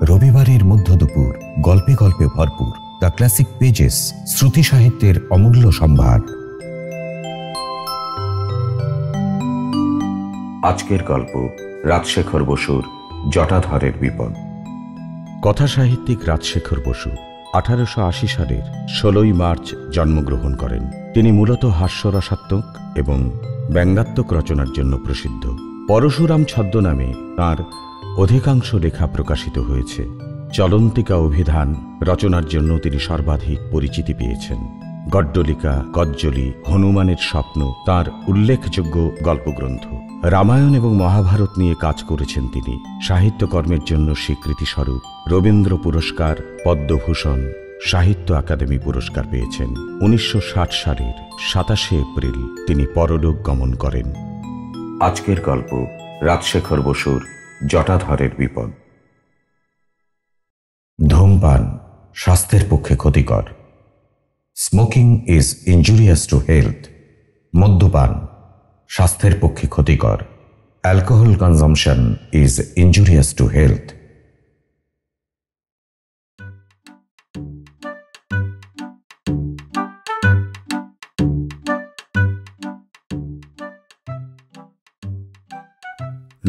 রবিবারের মধ্য দুপুর গল্পে গল্পে ভরপুর দ্য ক্লাসিক পেজেস শ্রুতি সাহিত্যের অমূল্য সম্ভার। আজকের গল্প রাজশেখর বসুর জটাধরের বিপদ। কথা সাহিত্যিক রাজশেখর বসু 1880 সালের 16ই মার্চ জন্মগ্রহণ করেন। তিনি মূলত হাস্যরসাত্মক এবং ব্যঙ্গাত্মক রচনার জন্য প্রসিদ্ধ। পরশুরাম ছদ্মনামে তাঁর অধিকাংশ লেখা প্রকাশিত হয়েছে। চলন্তিকা অভিধান রচনার জন্য তিনি সর্বাধিক পরিচিতি পেয়েছেন। গড্ডলিকা, গজ্জলি, হনুমানের স্বপ্ন তাঁর উল্লেখযোগ্য গল্পগ্রন্থ। রামায়ণ এবং মহাভারত নিয়ে কাজ করেছেন তিনি। সাহিত্যকর্মের জন্য স্বীকৃতিস্বরূপ রবীন্দ্র পুরস্কার, পদ্মভূষণ, সাহিত্য আকাদেমি পুরস্কার পেয়েছেন। 1960 সালের 27 এপ্রিল তিনি পরলোক গমন করেন। আজকের গল্প রাজশেখর বসুর জটাধরের বিপদ। ধূমপান স্বাস্থ্যের পক্ষে ক্ষতিকর। Smoking is injurious to health. মদ্যপান স্বাস্থ্যের পক্ষে ক্ষতিকর। Alcohol consumption is injurious to health.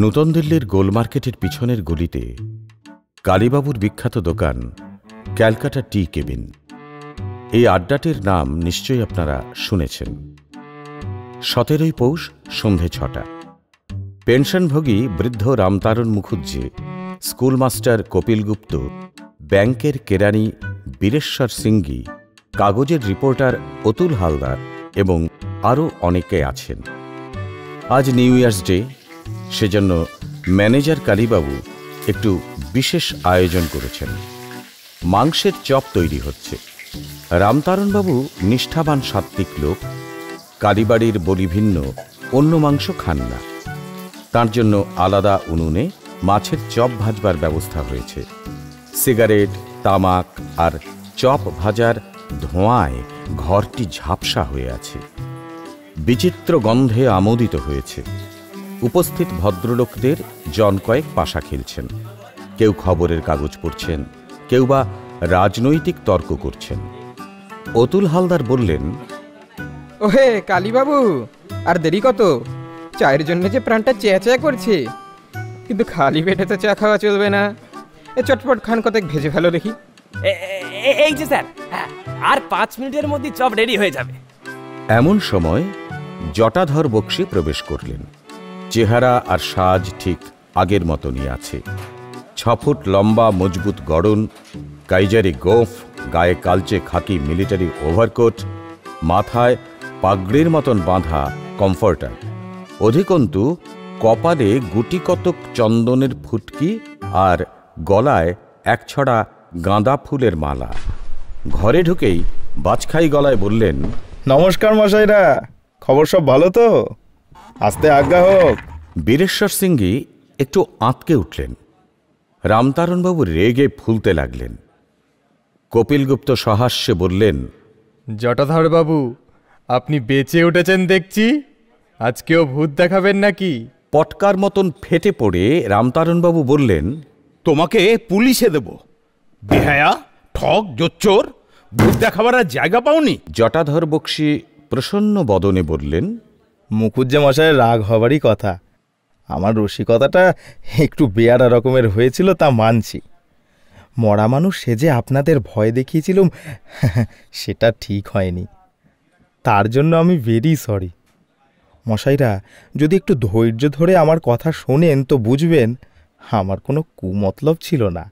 নতুন দিল্লির গোল মার্কেটের পিছনের গলিতে কালীবাবুর বিখ্যাত দোকান ক্যালকাটা টি কেবিন। এই আড্ডাটির নাম নিশ্চয়ই আপনারা শুনেছেন। 17ই পৌষ সন্ধে 6টা। পেনশনভোগী বৃদ্ধ রামতারণ মুখুজ্জি, স্কুলমাস্টার কপিল গুপ্ত, ব্যাংকের কেরানি বীরেশ্বর সিংগি, কাগজের রিপোর্টার অতুল হালদার এবং আরও অনেকে আছেন। আজ নিউ ইয়ার্স ডে, সেজন্য ম্যানেজার কালীবাবু একটু বিশেষ আয়োজন করেছেন। মাংসের চপ তৈরি হচ্ছে। রামতারণবাবু নিষ্ঠাবান সাত্ত্বিক লোক, কালীবাড়ির বলি ভিন্ন অন্য মাংস খান না। তার জন্য আলাদা উনুনে মাছের চপ ভাজবার ব্যবস্থা হয়েছে। সিগারেট, তামাক আর চপ ভাজার ধোঁয়ায় ঘরটি ঝাপসা হয়ে আছে। বিচিত্র গন্ধে আমোদিত হয়েছে। উপস্থিত ভদ্রলোকদের জন কয়েক পাশা খেলছেন। কেউ খবরের কাগজ পড়ছেন, কেউ বা রাজনৈতিক তর্ক করছেন। অতুল হালদার বললেন, ওহে কালীবাবু, আর দেরি কত? চায়ের জন্য যে প্রাণটা চেয়া চেয়া করছে, কিন্তু খালি পেটে তো চা খাওয়া চলবে না। এ চটপট খান কতক ভেজে ভালো দেখি। এই যে স্যার, আর 5 মিনিটের মধ্যে চপ রেডি হয়ে যাবে। এমন সময় জটাধর বক্সী প্রবেশ করলেন। চেহারা আর সাজ ঠিক আগের মতনই আছে। 6 ফুট লম্বা মজবুত গড়ন, কাইজারি গোফ, গায়ে কালচে খাকি মিলিটারি ওভারকোট, মাথায় পাগড়ির মতন বাঁধা কমফর্টার। অধিকন্তু কপালে গুটি কতক চন্দনের ফুটকি আর গলায় একছড়া গাঁদা ফুলের মালা। ঘরে ঢুকেই বাজখাই গলায় বললেন, নমস্কার মশাইরা, খবর সব ভালো তো? আসতে আজ্ঞা হোক। বীরেশ্বর সিংগি একটু আঁতকে উঠলেন। রামতারণবাবু রেগে ফুলতে লাগলেন। কপিলগুপ্ত সহাস্যে বললেন, জটাধর বাবু, আপনি বেঁচে উঠেছেন দেখছি। আজকেও ভূত দেখাবেন নাকি? পটকার মতন ফেটে পড়ে রামতারণবাবু বললেন, তোমাকে পুলিশে দেব। বেহায়া, ঠক, জোচ্চোর, ভূত দেখাবার আর জায়গা পাওনি? জটাধর বক্সী প্রসন্ন বদনে বললেন, মুখুজ্জে মশাইয়ের রাগ হবারই কথা। আমার রসিকতাটা একটু বেয়ারা রকমের হয়েছিল, তা মানছি। মরা মানুষ সেজে আপনাদের ভয় দেখিয়েছিলাম, সেটা ঠিক হয়নি। তার জন্য আমি ভেরি সরি। মশাইরা যদি একটু ধৈর্য ধরে আমার কথা শোনেন তো বুঝবেন আমার কোনো কুমতলব ছিল না।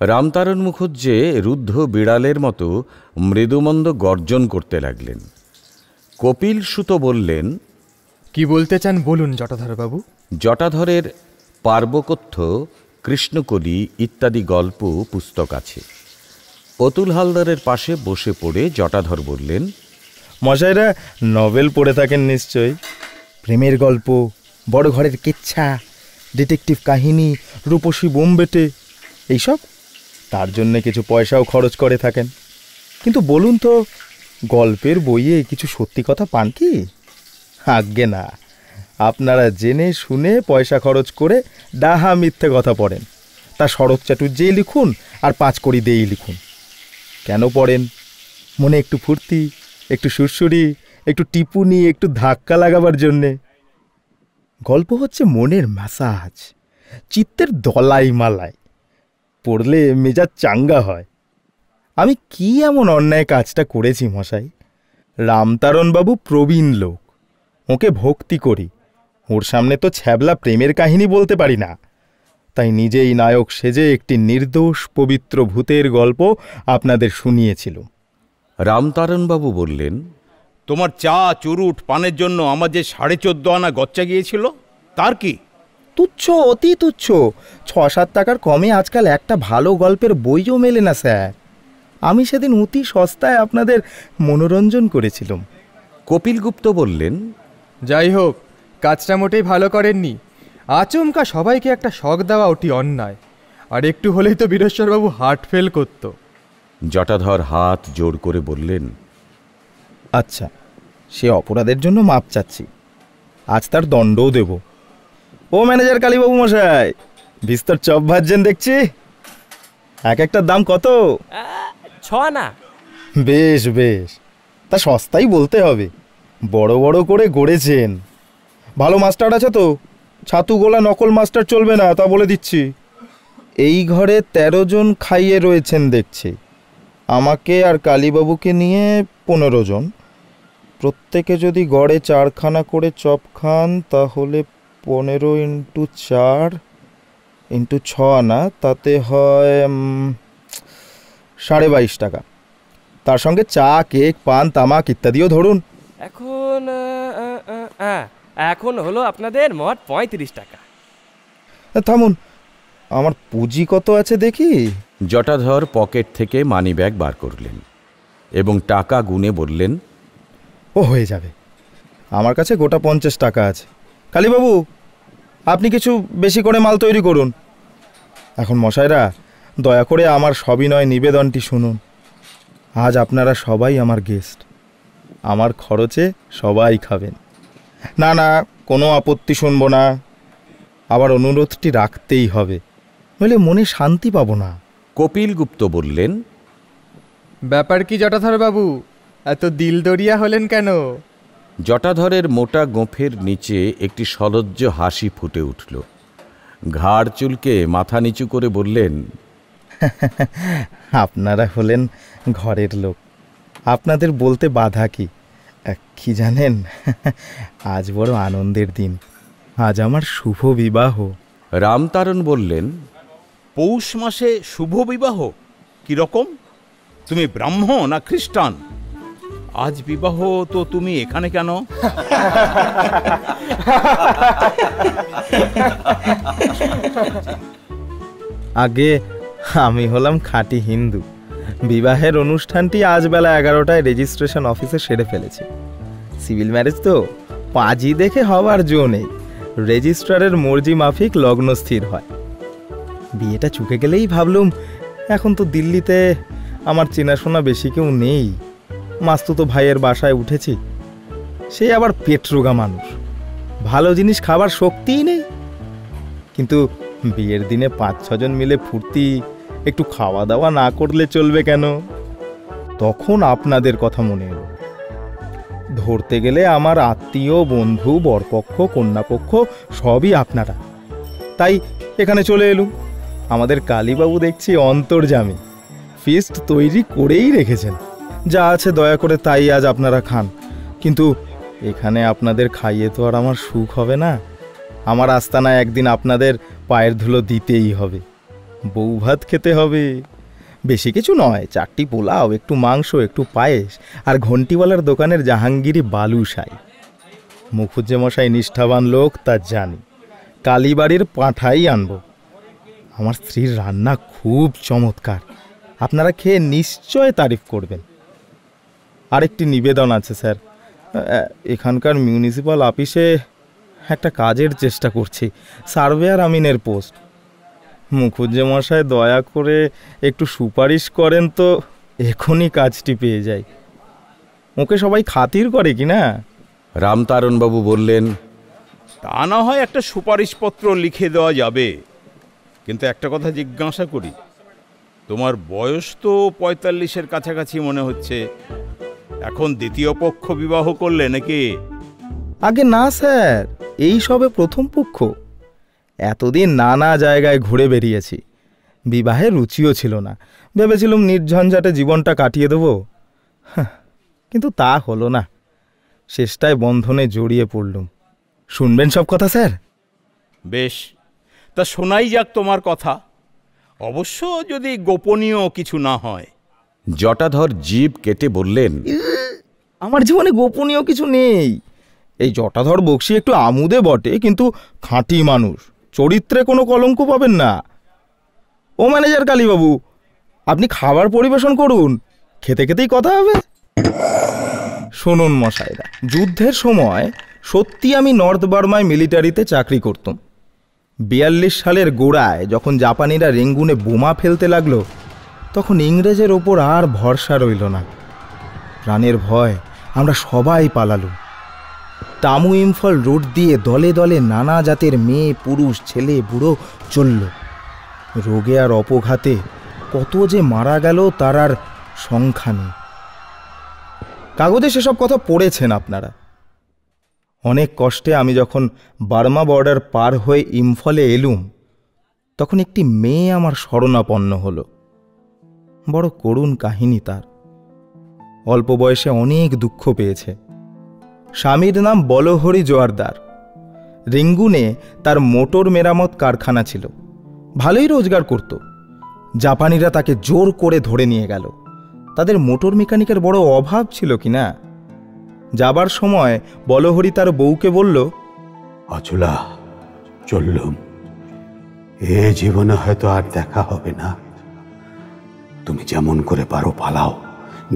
রামতারণ মুখুজ্জে রুদ্ধ বিড়ালের মতো মৃদুমন্দ গর্জন করতে লাগলেন। কপিল সুত বললেন, কি বলতে চান বলুন জটাধর বাবু। জটাধরের পার্বকথ্য, কৃষ্ণকলি ইত্যাদি গল্প পুস্তক আছে। অতুল হালদারের পাশে বসে পড়ে জটাধর বললেন, মশাইরা নভেল পড়ে থাকেন নিশ্চয়ই। প্রেমের গল্প, বড় ঘরের কেচ্ছা, ডিটেকটিভ কাহিনী, রূপসী বোম্বেটে, এইসব। তার জন্যে কিছু পয়সাও খরচ করে থাকেন। কিন্তু বলুন তো, গল্পের বইয়ে কিছু সত্যি কথা পান কি? আজ্ঞে না। আপনারা জেনে শুনে পয়সা খরচ করে ডাহা মিথ্যে কথা পড়েন। তা শরৎ চাটুর্যেই লিখুন আর 5 কড়ি দিয়েই লিখুন। কেন পড়েন? মনে একটু ফুর্তি, একটু সুরসুরি, একটু টিপুনি, একটু ধাক্কা লাগাবার জন্যে। গল্প হচ্ছে মনের ম্যাসাজ, চিত্তের দলাই মালায়। পড়লে মেজাজ চাঙ্গা হয়। আমি কি এমন অন্যায় কাজটা করেছি মশাই? রামতারণবাবু প্রবীণ লোক, ওকে ভক্তি করি, ওর সামনে তো ছ্যাবলা প্রেমের কাহিনী বলতে পারি না। তাই নিজেই নায়ক সেজে একটি নির্দোষ পবিত্র ভূতের গল্প আপনাদের শুনিয়েছিল। রামতারণবাবু বললেন, তোমার চা চুরুট পানের জন্য আমার যে 14.5 আনা গচ্চা গিয়েছিল, তার কি? তুচ্ছ, অতি তুচ্ছ। 6-7 টাকার কমে আজকাল একটা ভালো গল্পের বইও মেলে না স্যার। আমি সেদিন অতি সস্তায় আপনাদের মনোরঞ্জন করেছিলাম। কপিল গুপ্ত বললেন, যাই হোক, কাজটা মোটেই ভালো করেননি। আচমকা সবাইকে একটা শখ দেওয়া অতি অন্যায়। আর একটু হলেই তো বীরেশ্বরবাবু হার্ট ফেল করত। জটাধর হাত জোড় করে বললেন, আচ্ছা, সে অপরাধের জন্য মাপ চাচ্ছি, আজ তার দণ্ডও দেব। ও ম্যানেজার কালীবাবু মশাই, বিস্তর চপ ভাজছেন দেখছি। এক একটার দাম কত? 6 আনা। বেশ বেশ, তা সস্তাই বলতে হবে। বড় বড় করে গড়েছেন। ভালো মাস্টার আছে তো? ছাতু গোলা নকল মাস্টার চলবে না, তা বলে দিচ্ছি। এই ঘরে 13 জন খাইয়ে রয়েছেন দেখছি। আমাকে আর কালীবাবুকে নিয়ে 15 জন। প্রত্যেকে যদি গড়ে 4 খানা করে চপ খান, তাহলে 15 × 4 × 6 আনা, তাতে হয় 22.5 টাকা। তার সঙ্গে চা, কেক, পান, তামাক ইত্যাদিও ধরুন। এখন হলো আপনাদের মোট 35 টাকা। থামুন, আমার পুঁজি কত আছে দেখি। জটাধর পকেট থেকে মানি ব্যাগ বার করলেন এবং টাকা গুনে বললেন, ও হয়ে যাবে, আমার কাছে গোটা 50 টাকা আছে। কালীবাবু, আপনি কিছু বেশি করে মাল তৈরি করুন। এখন মশাইরা, দয়া করে আমার সবিনয় নিবেদনটি শুনুন। আজ আপনারা সবাই আমার গেস্ট। আমার খরচে সবাই খাবেন। না না, কোনো আপত্তি শুনব না। আবার অনুরোধটি রাখতেই হবে, নইলে মনে শান্তি পাবো না। কপিল গুপ্ত বললেন, ব্যাপার কি জটাধর বাবু, এত দিলদরিয়া হলেন কেন? জটাধরের মোটা গোঁফের নিচে একটি সলজ্জ হাসি ফুটে উঠল। ঘাড় চুলকে মাথা নিচু করে বললেন, আপনারা হলেন ঘরের লোক, আপনাদের বলতে বাধা কি? কি জানেন, আজ বড় আনন্দের দিন। আজ আমার শুভ বিবাহ। রামতারণ বললেন, পৌষ মাসে শুভ বিবাহ? কিরকম? তুমি ব্রাহ্ম না খ্রিস্টান? আজ বিবাহ তো তুমি এখানে কেন? আগে আমি হলাম খাঁটি হিন্দু। বিবাহের অনুষ্ঠানটি আজ বেলা 11টায় রেজিস্ট্রেশন অফিসে সেরে ফেলেছি। সিভিল ম্যারেজ তো, পাঁজি দেখে হবার জো নেই। রেজিস্ট্রারের মর্জি মাফিক লগ্ন স্থির হয়। বিয়েটা চুকে গেলেই ভাবলুম, এখন তো দিল্লিতে আমার চেনাশোনা বেশি কেউ নেই। মাস্তুতো ভাইয়ের বাসায় উঠেছি, সে আবার পেটরোগা মানুষ, ভালো জিনিস খাবার শক্তিই নেই। কিন্তু বিয়ের দিনে 5-6 জন মিলে ফুর্তি, একটু খাওয়া দাওয়া না করলে চলবে কেন? তখন আপনাদের কথা মনে এলো। ধরতে গেলে আমার আত্মীয়, বন্ধু, বরপক্ষ, কন্যাপক্ষ সবই আপনারা। তাই এখানে চলে এলুম। আমাদের কালীবাবু দেখছি অন্তর্যামী, ফিস্ট তৈরি করেই রেখেছেন। যা আছে দয়া করে তাই আজ আপনারা খান। কিন্তু এখানে আপনাদের খাইয়ে তো আর আমার সুখ হবে না। আমার আস্তানায় একদিন আপনাদের পায়ের ধুলো দিতেই হবে। বউ ভাত খেতে হবে। বেশি কিছু নয়, 4টি পোলাও, একটু মাংস, একটু পায়েস, আর ঘন্টিওয়ালার দোকানের জাহাঙ্গীরি বালুশাই। মুখুজ্জেমশাই নিষ্ঠাবান লোক, তা জানি। কালীবাড়ির পাঁঠাই আনবো। আমার স্ত্রীর রান্না খুব চমৎকার, আপনারা খেয়ে নিশ্চয় তারিফ করবেন। আরেকটি নিবেদন আছে স্যার, এখানকার মিউনিসিপ্যাল অফিসে একটা কাজের চেষ্টা করছি, সার্ভেয়ার আমিনের পোস্ট। মুখুজ্জেমশাই দয়া করে একটু সুপারিশ করেন তো এখনই কাজটি পেয়ে যাই। ওকে সবাই খাতির করে কি না? রামতারণবাবু বললেন, তা না হয় একটা সুপারিশপত্র লিখে দেওয়া যাবে, কিন্তু একটা কথা জিজ্ঞাসা করি, তোমার বয়স তো ৪৫-এর কাছাকাছি মনে হচ্ছে। এখন দ্বিতীয় পক্ষ বিবাহ করলে নাকি? আগে না স্যার, এই সবে প্রথম পক্ষ। এতদিন নানা জায়গায় ঘুরে বেরিয়েছি, বিবাহের রুচিও ছিল না। ভেবেছিলাম নির্ঝঞ্ঝাটে জীবনটা কাটিয়ে দেব, কিন্তু তা হলো না। শেষটায় বন্ধনে জড়িয়ে পড়লুম। শুনবেন সব কথা স্যার? বেশ, তা শোনাই যাক তোমার কথা, অবশ্য যদি গোপনীয় কিছু না হয়। জটাধর জিভ কেটে বললেন, আমার জীবনে গোপনীয় কিছু নেই। এই জটাধর বক্সি একটু আমুদে বটে, কিন্তু খাঁটি মানুষ, চরিত্রে কোনো কলঙ্ক পাবেন না। ও ম্যানেজার কালীবাবু, আপনি খাবার পরিবেশন করুন, খেতে খেতেই কথা হবে। শুনুন মশাইরা, যুদ্ধের সময় সত্যি আমি নর্থ বার্মায় মিলিটারিতে চাকরি করতাম। ৪২ সালের গোড়ায় যখন জাপানিরা রেঙ্গুনে বোমা ফেলতে লাগলো, তখন ইংরেজের ওপর আর ভরসা রইল না। প্রাণের ভয় আমরা সবাই পালালুম। টামু ইম্ফল রোড দিয়ে দলে দলে নানা জাতের মেয়ে, পুরুষ, ছেলে, বুড়ো চলল। রোগে আর অপঘাতে কত যে মারা গেল তার আর সংখ্যা নেই। কাগজে সেসব কথা পড়েছেন আপনারা। অনেক কষ্টে আমি যখন বার্মা বর্ডার পার হয়ে ইম্ফলে এলুম, তখন একটি মেয়ে আমার শরণাপন্ন হলো। বড় করুণ কাহিনী তার। অল্প বয়সে অনেক দুঃখ পেয়েছে। স্বামীর নাম বলহরি জোয়ারদার। রেঙ্গুনে তার মোটর মেরামত কারখানা ছিল, ভালোই রোজগার করত। জাপানিরা তাকে জোর করে ধরে নিয়ে গেল। তাদের মোটর মেকানিকের বড় অভাব ছিল কিনা। যাবার সময় বলহরি তার বউকে বলল, অচলা, চললুম, এ জীবনে হয়তো আর দেখা হবে না। তুমি যেমন করে পারো পালাও,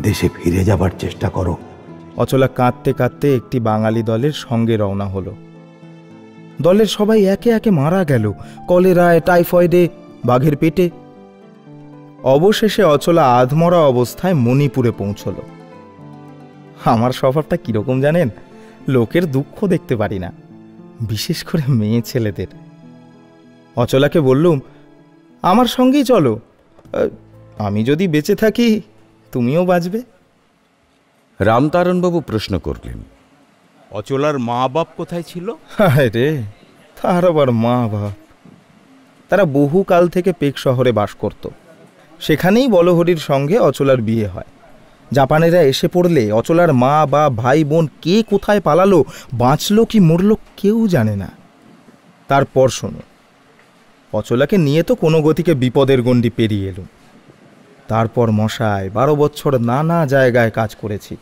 দেশে ফিরে যাবার চেষ্টা করো। অচলা কাঁদতে কাঁদতে একটি বাঙালি দলের সঙ্গে রওনা হলো। দলের সবাই একে একে মারা গেল, কলেরায়, টাইফয়েডে, বাঘের পেটে। অবশেষে অচলা আধমরা অবস্থায় মণিপুরে পৌঁছল। আমার স্বভাবটা কিরকম জানেন? লোকের দুঃখ দেখতে পারি না, বিশেষ করে মেয়ে ছেলেদের। অচলাকে বললুম, আমার সঙ্গেই চলো, আমি যদি বেঁচে থাকি তুমিও বাঁচবে। রামতারণবাবু প্রশ্ন করলেন, অচলার মা বাপ কোথায় ছিল? হায় রে, তার আবার মা বাপ। তারা বহুকাল থেকে পেক শহরে বাস করত। সেখানেই বলহরির সঙ্গে অচলার বিয়ে হয়। জাপানিরা এসে পড়লে অচলার মা বা ভাই বোন কে কোথায় পালালো, বাঁচলো কি মরল কেউ জানে না। তারপর শোনো, অচলাকে নিয়ে তো কোনো গতিকে বিপদের গণ্ডি পেরিয়ে এলুম। তারপর মশায় 12 বছর নানা জায়গায় কাজ করেছি।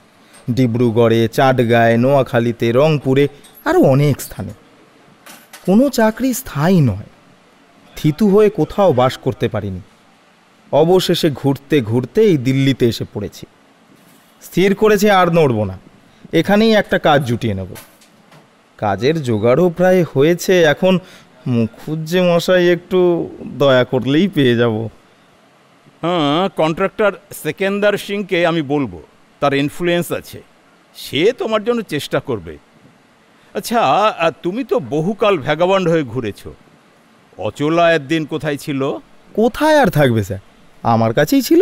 ডিব্রুগড়ে, চাটগাঁয়ে, নোয়াখালীতে, রংপুরে, আরও অনেক স্থানে। কোনো চাকরি স্থায়ী নয়। থিতু হয়ে কোথাও বাস করতে পারিনি। অবশেষে ঘুরতে ঘুরতে এই দিল্লিতে এসে পড়েছি। স্থির করেছি আর নড়ব না, এখানেই একটা কাজ জুটিয়ে নেব। কাজের জোগাড়ও প্রায় হয়েছে। এখন মুখুজ্জে মশাই একটু দয়া করলেই পেয়ে যাব। হ্যাঁ, কন্ট্রাক্টর সেকেন্দার সিংকে আমি বলবো, তার ইনফ্লুয়েন্স আছে, সে তোমার জন্য চেষ্টা করবে। আচ্ছা, তুমি তো বহুকাল ভ্যাগাবন্ড হয়ে ঘুরেছ, অচলা একদিন কোথায় ছিল? কোথায় আর থাকবে স্যার, আমার কাছেই ছিল।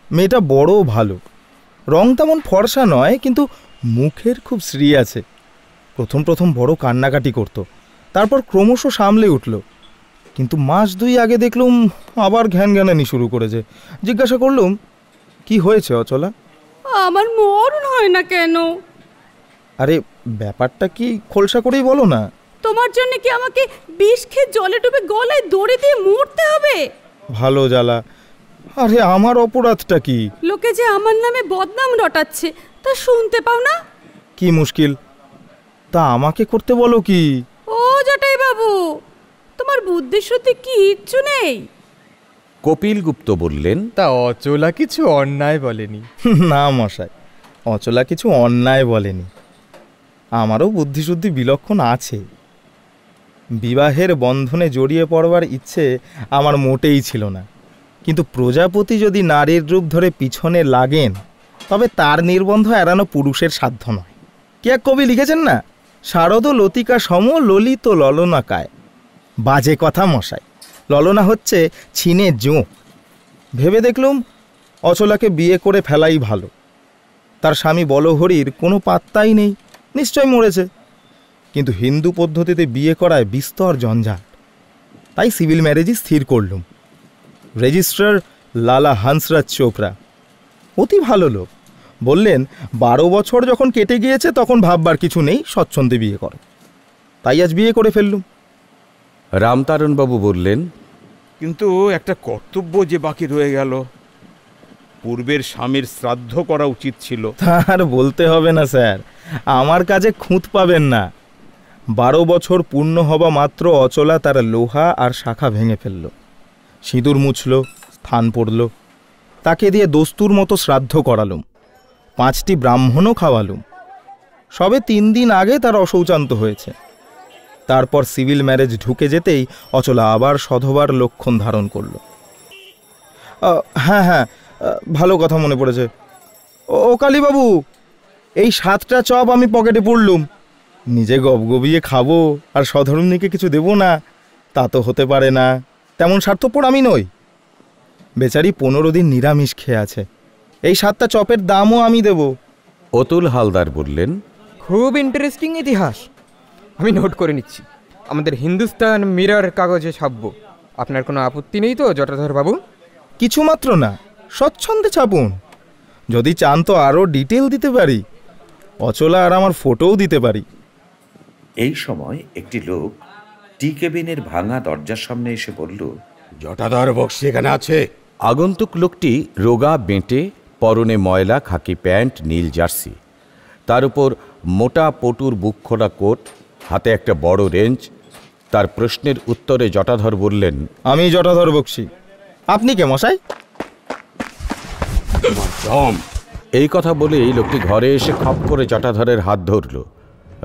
মেয়েটা বড় ভালো, রং তেমন ফর্সা নয়, কিন্তু মুখের খুব শ্রী আছে। প্রথম প্রথম বড় কান্নাকাটি করত, তারপর ক্রমশ সামলে উঠল। কিন্তু মাস 2 আগে দেখলুম আবার ঘ্যান ঘ্যানানি শুরু করেছে। জিজ্ঞাসা করলুম, কি হয়েছে অচলা? আমার মরণ হয় না কেন? আরে ব্যাপারটা কি খোলসা করেই বলো না। তোমার জন্য কি আমাকে বিষ খেয়ে জলে ডুবে গলায় দড়ি দিয়ে মরতে হবে? ভালো জ্বালা। আরে আমার অপরাধটা কি? লোকে যে আমার নামে বদনাম রটাচ্ছে তা শুনতে পাও না? কি মুশকিল, তা আমাকে করতে বলো কি? ও জটাই বাবু, তোমার বুদ্ধি শুদ্ধি কিচ্ছু নেই। কপিল গুপ্ত বললেন, তা অচলা কিছু অন্যায় বলেনি? না মশাই, অচলা কিছু অন্যায় বলেনি। আমারও বুদ্ধিশুদ্ধি বিলক্ষণ আছে। বিবাহের বন্ধনে জড়িয়ে পড়বার ইচ্ছে আমার মোটেই ছিল না, কিন্তু প্রজাপতি যদি নারীর রূপ ধরে পিছনে লাগেন, তবে তার নির্বন্ধ এড়ানো পুরুষের সাধ্য নয়। কে এক কবি লিখেছেন না, শারদ লতিকা সম ললিত ললনাকায়। বাজে কথা মশাই, ললনা হচ্ছে ছিনে জোঁ। ভেবে দেখলুম অচলাকে বিয়ে করে ফেলাই ভালো। তার স্বামী বলহরির কোনো পাত্তাই নেই, নিশ্চয় মরেছে। কিন্তু হিন্দু পদ্ধতিতে বিয়ে করায় বিস্তর জঞ্জাট। তাই সিভিল ম্যারেজই স্থির করলুম। রেজিস্ট্রার লালা হংসরাজ চোপড়া অতি ভালো লোক। বললেন 12 বছর যখন কেটে গিয়েছে তখন ভাববার কিছু নেই, স্বচ্ছন্দে বিয়ে করো। তাই আজ বিয়ে করে ফেললুম। রামতারণবাবু বললেন, কিন্তু একটা কর্তব্য যে বাকি রয়ে গেল, পূর্বের স্বামীর শ্রাদ্ধ করা উচিত ছিল। তার বলতে হবে না স্যার, আমার কাজে খুঁত পাবেন না। 12 বছর পূর্ণ হবা মাত্র অচলা তার লোহা আর শাখা ভেঙে ফেলল, সিঁদুর মুছল, স্থান পড়ল। তাকে দিয়ে দস্তুর মতো শ্রাদ্ধ করালুম, 5টি ব্রাহ্মণও খাওয়ালুম। সবে 3 দিন আগে তার অশৌচান্ত হয়েছে। তারপর সিভিল ম্যারেজ ঢুকে যেতেই অচলা আবার সধবার লক্ষণ ধারণ করল। হ্যাঁ হ্যাঁ, ভালো কথা মনে পড়েছে। ও কালীবাবু, এই 7টা চপ আমি পকেটে পুরলুম। নিজে গবগবিয়ে খাবো আর সধর্মীকে কিছু দেব না, তা তো হতে পারে না। তেমন স্বার্থপর আমি নই। বেচারি 15 দিন নিরামিষ খেয়ে আছে, এই 7টা চপের দামও আমি দেব। অতুল হালদার বললেন, খুব ইন্টারেস্টিং ইতিহাস, আমি নোট করে নিচ্ছি। আমাদের হিন্দুস্তান মিরর কাগজে ছাপবো। আপনার কোনো আপত্তি নেই তো জটাধর বাবু? কিছুমাত্র না, স্বচ্ছন্দে ছাপুন। যদি চান তো আরও ডিটেল দিতে পারি, অচলা আর আমার ফটোও দিতে পারি। এই সময় একটি লোক টি কেবিনের ভাঙা দরজার সামনে এসে বলল, জটাধর বক্সি এখানে আছে? আগন্তুক লোকটি রোগা বেঁটে, পরনে ময়লা খাকি প্যান্ট, নীল জার্সি, তার উপর মোটা পটুর বুকখোলা কোট, হাতে একটা বড় রেঞ্জ। তার প্রশ্নের উত্তরে জটাধর বললেন, আমি জটাধর বক্সি। আপনি কে মশাই? এই কথা বলেই লোকটি ঘরে এসে খপ করে জটাধরের হাত ধরল।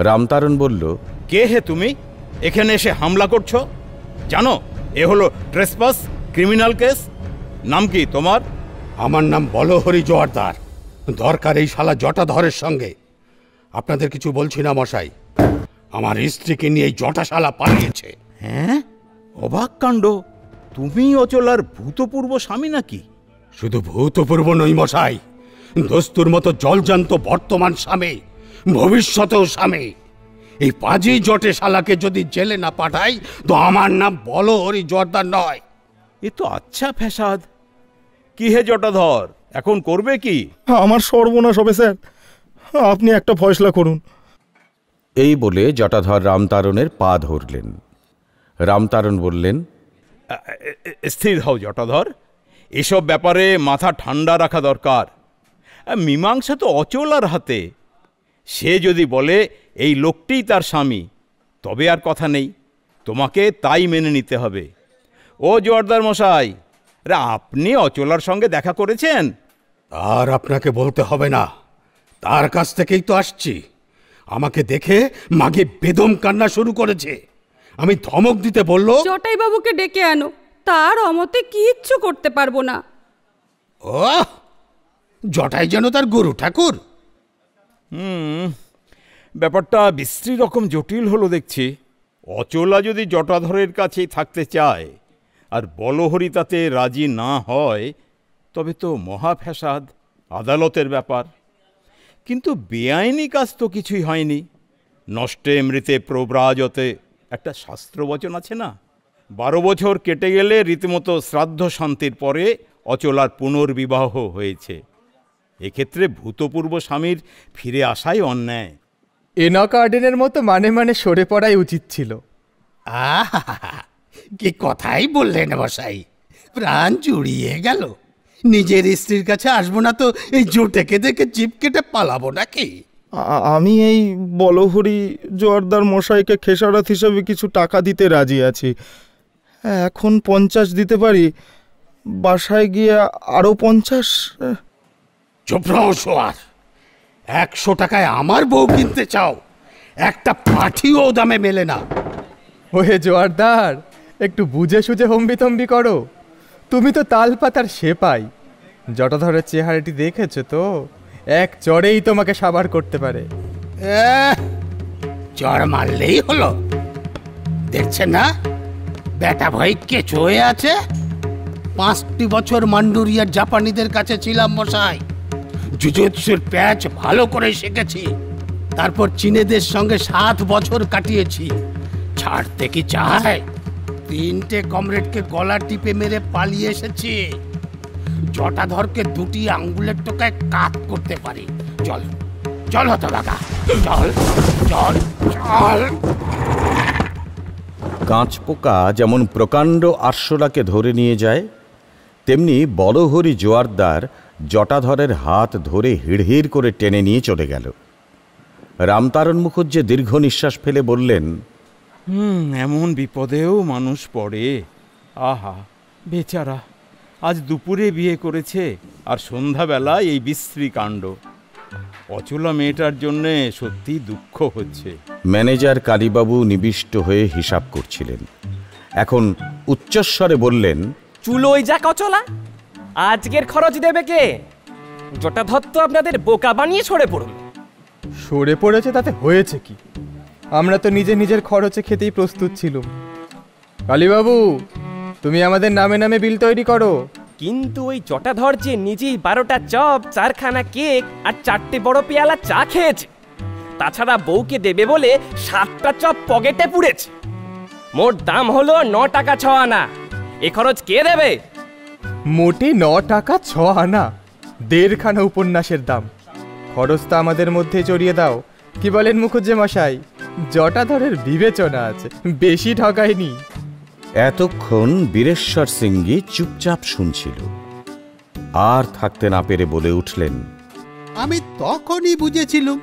রামতারণ বলল, কে হে তুমি? এখানে এসে হামলা করছো? জানো এ হলো ট্রেসপাস, ক্রিমিনাল কেস। নাম কি তোমার? আমার নাম বলহরি জোয়ারদার। দরকার এই শালা জটাধরের সঙ্গে। আপনাদের কিছু বলছি না মশাই, আমার স্ত্রীকে নিয়ে এই জটা শালা পালিয়েছে। হ্যাঁ, অবাক কাণ্ড। তুমি অচলার ভূতপূর্ব স্বামী নাকি? শুধু ভূতপূর্ব নই মশাই, দস্তুর মতো জলজান্ত বর্তমান স্বামী, ভবিষ্যতেও স্বামী। এই পাজি জটে শালাকে যদি জেলে না পাঠাই তো আমার নাম বলহরি জোয়ারদার নয়। এ তো আচ্ছা ফ্যাসাদ। কি হে জটাধর, এখন করবে কি? আমার সর্বনাশ হবে স্যার, আপনি একটা ফয়সলা করুন। এই বলে জটাধর রামতারণের পা ধরলেন। রামতারণ বললেন, স্থির হও জটাধর, এসব ব্যাপারে মাথা ঠান্ডা রাখা দরকার। মীমাংসা তো অচলার হাতে। সে যদি বলে এই লোকটিই তার স্বামী, তবে আর কথা নেই, তোমাকে তাই মেনে নিতে হবে। ও জোয়ারদার মশাই, আপনি অচলার সঙ্গে দেখা করেছেন? আর আপনাকে বলতে হবে না, তার কাছ থেকেই তো আসছি। আমাকে দেখে মাগে বেদম কান্না শুরু করেছে। আমি ধমক দিতে বলল, জটাই বাবুকে ডেকে আনো, তার অমতে কিচ্ছু করতে পারবো না। ও জটাই যেন তার গুরু ঠাকুর। ব্যাপারটা বিশ্রী রকম জটিল হলো দেখছি। অচলা যদি জটাধরের কাছেই থাকতে চায় আর বলহরি তাতে রাজি না হয়, তবে তো মহা ফ্যাসাদ, আদালতের ব্যাপার। কিন্তু বেআইনি কাজ তো কিছুই হয়নি। নষ্টে মৃতে প্রব্রাজতে একটা শাস্ত্রবচন আছে না? 12 বছর কেটে গেলে রীতিমতো শ্রাদ্ধ শান্তির পরে অচলার পুনর্বিবাহ হয়েছে। এক্ষেত্রে ভূতপূর্ব স্বামীর ফিরে আসাই অন্যায়। এনক গার্ডেনের মতো মানে মানে সরে পড়াই উচিত ছিল। কি কথাই বললেন মশাই, প্রাণ জুড়িয়ে গেল। নিজের স্ত্রীর কাছে আসবো না তো এই জোটেকে দেখে জিভ কেটে পালাবো নাকি? আমি এই বলহরি জোয়ারদার মশাইকে খেসারত হিসেবে কিছু টাকা দিতে রাজি আছি। এখন 50 দিতে পারি, বাসায় গিয়ে আরো 50। চুপ রহো সোয়ার। 100 টাকায় আমার বউ কিনতে চাও? একটা পাঠিও দামে মেলে না। ওহে জোয়ারদার, একটু বুঝে সুঝে হম্বিতম্বি করো। তুমি তো তাল পাতার সেপাই। জটাধরের চেহারাটি দেখেছো তো? এক চড়েই তোমাকে সাবার করতে পারে। চড় মারলেই হলো। দেখছেন না, বেটা ভাই কে চয়ে আছে? 5টি বছর মান্ডুরিয়ার জাপানিদের কাছে ছিলাম মশাই। জুজুৎসুর প্যাচ ভালো করে শিখেছি। তারপর চীনেদের সঙ্গে 7 বছর কাটিয়েছি। ছাড়তে কি চায়? 3টে কমরেডকে গলা টিপে মেরে পালিয়ে এসেছি। জটাধরকে 2টি আঙ্গুলের টোকায় কাত করতে পারি। চল চল হতভাগা, চল চল চল। কাঁচপোকা যেমন প্রকাণ্ড আরশোলাকে ধরে নিয়ে যায়, তেমনি বলহরি জোয়ারদার জটাধরের হাত ধরে হিড়হিড় করে টেনে নিয়ে চলে গেল। রামতারণ মুখুজ্জে দীর্ঘ নিঃশ্বাস ফেলে বললেন, এমন বিপদেও মানুষ পড়ে। আহা বেচারা, আজ দুপুরে বিয়ে করেছে আর সন্ধ্যাবেলায় এই বিশ্রী কাণ্ড। অচলা মেয়েটার জন্যে সত্যি দুঃখ হচ্ছে। ম্যানেজার কালীবাবু নিবিষ্ট হয়ে হিসাব করছিলেন। এখন উচ্চস্বরে বললেন, চুলোই যা কচলা, আজকের খরচ দেবে কে? জটাধর তো আপনাদের বোকা বানিয়ে সরে পড়ল। সরে পড়েছে তাতে হয়েছে কি? আমরা তো নিজের খরচে খেতেই প্রস্তুত ছিলাম। কালীবাবু, তুমি আমাদের নামে নামে বিল তৈরি করো। কিন্তু ওই জটাধর যে নিজেই 12টা চপ, 4খানা কেক আর 4টে বড় পেয়ালা চা খেয়েছে। তাছাড়া বউকে দেবে বলে 7টা চপ পকেটে পুড়েছে। মোট দাম হলো 9 টাকা 6 আনা। এ খরচ কে দেবে? মোটে 9 টাকা 6 আনা, 1.5খানা উপন্যাসের দাম। খরচটা আমাদের মধ্যে চড়িয়ে দাও। কি বলেন মুখুজ্জে মশাই? জটাধরের বিবেচনা আছে, বেশি ঠকায়নি। এতক্ষণ বীরেশ্বর সিংজি চুপচাপ শুনছিল। আর থাকতে না পেরে বলে উঠলেন, আমি তখনই বুঝেছিলুম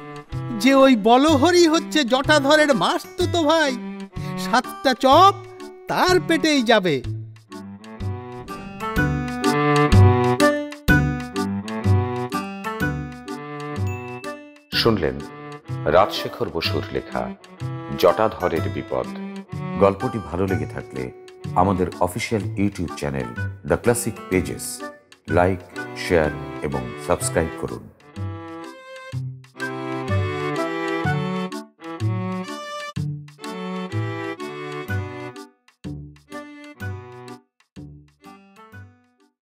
যে ওই বলহরি হচ্ছে জটাধরের মাসতুতো ভাই। 7টা চপ তার পেটেই যাবে। শুনলেন রাজশেখর বসুর লেখা জটাধরের বিপদ। গল্পটি ভালো লেগে থাকলে আমাদের official YouTube channel the classic pages like, share এবং সাবস্ক্রাইব করুন।